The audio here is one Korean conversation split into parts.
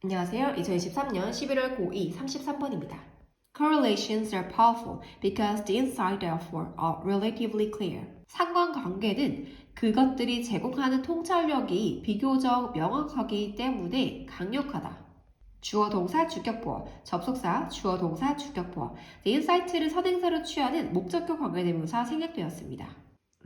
안녕하세요. 2023년 11월 고2 33번입니다. Correlations are powerful because the insights therefore are relatively clear. 상관관계는 그것들이 제공하는 통찰력이 비교적 명확하기 때문에 강력하다. 주어 동사 주격보어, 접속사 주어 동사 주격보어, the insight를 선행사로 취하는 목적격 관계대명사 생략되었습니다.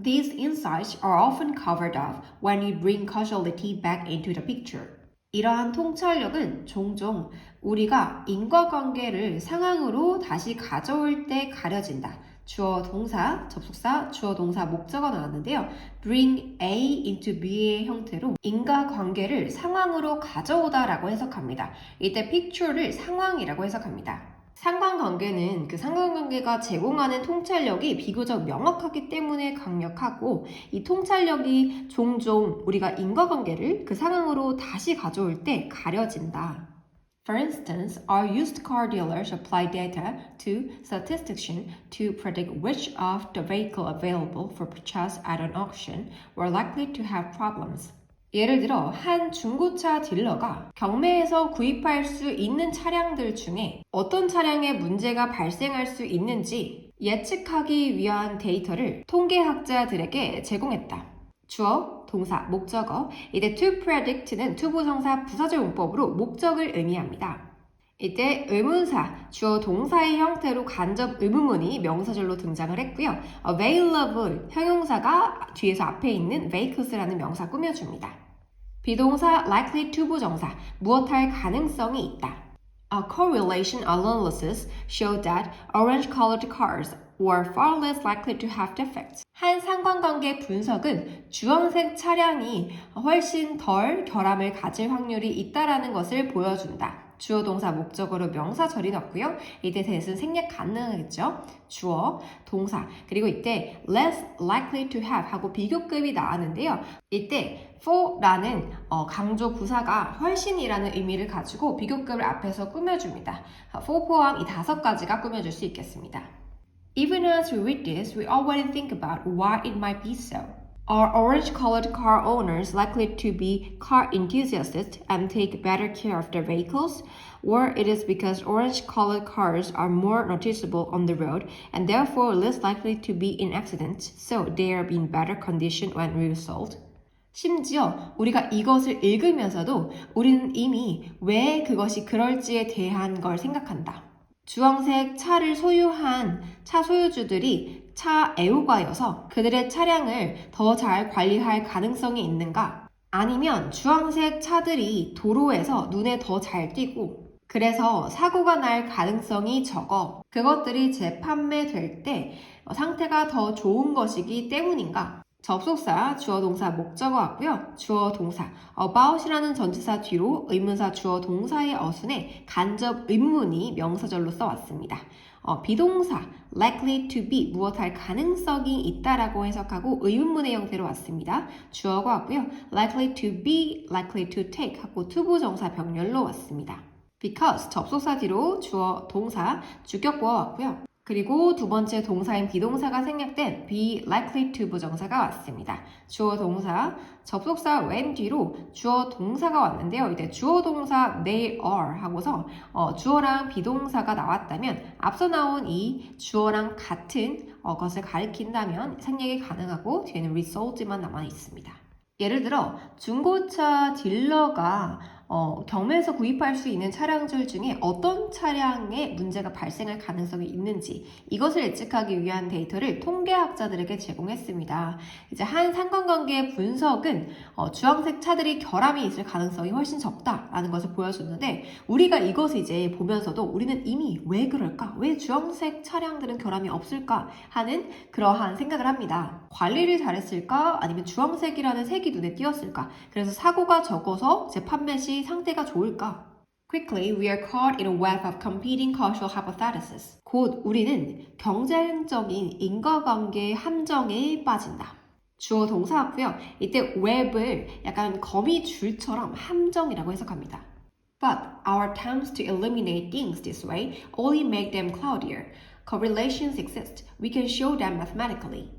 These insights are often covered up when you bring causality back into the picture. 이러한 통찰력은 종종 우리가 인과관계를 상황으로 다시 가져올 때 가려진다. 주어 동사, 접속사, 주어 동사, 목적어 나왔는데요. bring A into B의 형태로 인과관계를 상황으로 가져오다 라고 해석합니다. 이때 picture를 상황이라고 해석합니다. 상관관계는 그 상관관계가 제공하는 통찰력이 비교적 명확하기 때문에 강력하고 이 통찰력이 종종 우리가 인과관계를 그 상황으로 다시 가져올 때 가려진다. For instance, our used car dealers apply data to statistician to predict which of the vehicle available for purchase at an auction were likely to have problems. 예를 들어 한 중고차 딜러가 경매에서 구입할 수 있는 차량들 중에 어떤 차량에 문제가 발생할 수 있는지 예측하기 위한 데이터를 통계학자들에게 제공했다. 주어, 동사, 목적어. 이때 to predict는 투부정사 부사절 용법으로 목적을 의미합니다. 이때 의문사, 주어 동사의 형태로 간접 의문문이 명사절로 등장을 했고요. available, 형용사가 뒤에서 앞에 있는 vehicles라는 명사 꾸며줍니다. 비동사 likely to 부정사, 무엇할 가능성이 있다. A correlation analysis showed that orange-colored cars were far less likely to have defects. 한 상관관계 분석은 주황색 차량이 훨씬 덜 결함을 가질 확률이 있다라는 것을 보여준다. 주어 동사 목적어로 명사 절이 넣고요. 이때 대신 생략 가능하겠죠. 주어, 동사, 그리고 이때 less likely to have 하고 비교급이 나왔는데요. 이때 for라는 강조 부사가 훨씬이라는 의미를 가지고 비교급을 앞에서 꾸며줍니다. for 포함 이 5가지가 꾸며줄 수 있겠습니다. Even as we read this, we already think about why it might be so. Are orange-colored car owners likely to be car enthusiasts and take better care of their vehicles? Or it is because orange-colored cars are more noticeable on the road and therefore less likely to be in accidents, so they are in better condition when resold? 심지어 우리가 이것을 읽으면서도 우리는 이미 왜 그것이 그럴지에 대한 걸 생각한다. 주황색 차를 소유한 차 소유주들이 차 애호가여서 그들의 차량을 더 잘 관리할 가능성이 있는가? 아니면 주황색 차들이 도로에서 눈에 더 잘 띄고 그래서 사고가 날 가능성이 적어 그것들이 재판매될 때 상태가 더 좋은 것이기 때문인가? 접속사, 주어 동사, 목적어 같고요. 주어 동사, about이라는 전치사 뒤로 의문사, 주어 동사의 어순에 간접 의문문이 명사절로 써왔습니다. 비동사, likely to be, 무엇할 가능성이 있다라고 해석하고 의문문의 형태로 왔습니다. 주어가 왔고요. likely to be, likely to take 하고 투부정사 병렬로 왔습니다. because, 접속사 뒤로 주어 동사, 주격보어 왔고요. 그리고 두 번째 동사인 비동사가 생략된 be likely to 부정사가 왔습니다. 주어 동사, 접속사 when 뒤로 주어 동사가 왔는데요. 이때 주어 동사 they are 하고서 주어랑 비동사가 나왔다면 앞서 나온 이 주어랑 같은 것을 가리킨다면 생략이 가능하고 뒤에는 resold만 남아 있습니다. 예를 들어 중고차 딜러가 경매에서 구입할 수 있는 차량들 중에 어떤 차량에 문제가 발생할 가능성이 있는지 이것을 예측하기 위한 데이터를 통계학자들에게 제공했습니다. 이제 한 상관관계의 분석은 주황색 차들이 결함이 있을 가능성이 훨씬 적다라는 것을 보여줬는데 우리가 이것을 이제 보면서도 우리는 이미 왜 그럴까? 왜 주황색 차량들은 결함이 없을까? 하는 그러한 생각을 합니다. 관리를 잘했을까? 아니면 주황색이라는 색이 눈에 띄었을까? 그래서 사고가 적어서 재판매 시 상태가 좋을까? Quickly, we are caught in a web of competing causal hypotheses. 곧 우리는 경쟁적인 인과관계의 함정에 빠진다. 주어 동사 같고요. 이때 web을 약간 거미줄처럼 함정이라고 해석합니다. But our attempts to eliminate things this way only make them cloudier. Correlations exist. We can show them mathematically.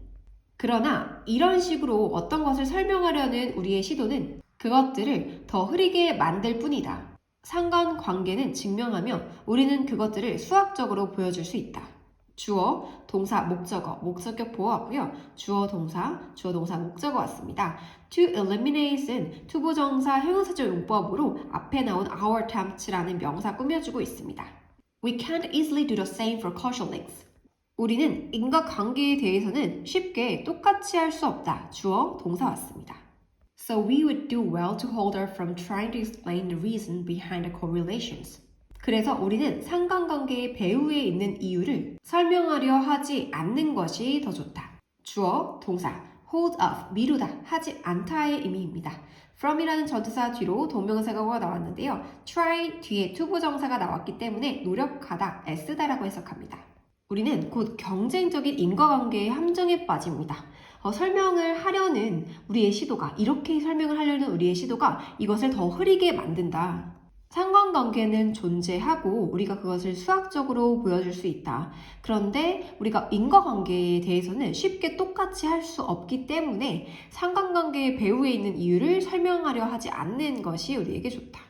그러나 이런 식으로 어떤 것을 설명하려는 우리의 시도는 그것들을 더 흐리게 만들 뿐이다. 상관관계는 증명하며 우리는 그것들을 수학적으로 보여줄 수 있다. 주어, 동사, 목적어, 목적격 보호하고요. 주어, 동사, 목적어 왔습니다. To eliminate은 투부정사 형용사절 용법으로 앞에 나온 our attempts라는 명사 꾸며주고 있습니다. We can't easily do the same for causal links. 우리는 인과관계에 대해서는 쉽게 똑같이 할 수 없다. 주어, 동사 왔습니다. So we would do well to hold her from trying to explain the reason behind the correlations. 그래서 우리는 상관관계의 배후에 있는 이유를 설명하려 하지 않는 것이 더 좋다. 주어, 동사, hold off, 미루다, 하지 않다의 의미입니다. from이라는 전치사 뒤로 동명사가 나왔는데요. try 뒤에 투부정사가 나왔기 때문에 노력하다, 애쓰다라고 해석합니다. 우리는 곧 경쟁적인 인과관계의 함정에 빠집니다. 설명을 하려는 우리의 시도가, 이렇게 설명을 하려는 우리의 시도가 이것을 더 흐리게 만든다. 상관관계는 존재하고 우리가 그것을 수학적으로 보여줄 수 있다. 그런데 우리가 인과관계에 대해서는 쉽게 똑같이 할 수 없기 때문에 상관관계의 배후에 있는 이유를 설명하려 하지 않는 것이 우리에게 좋다.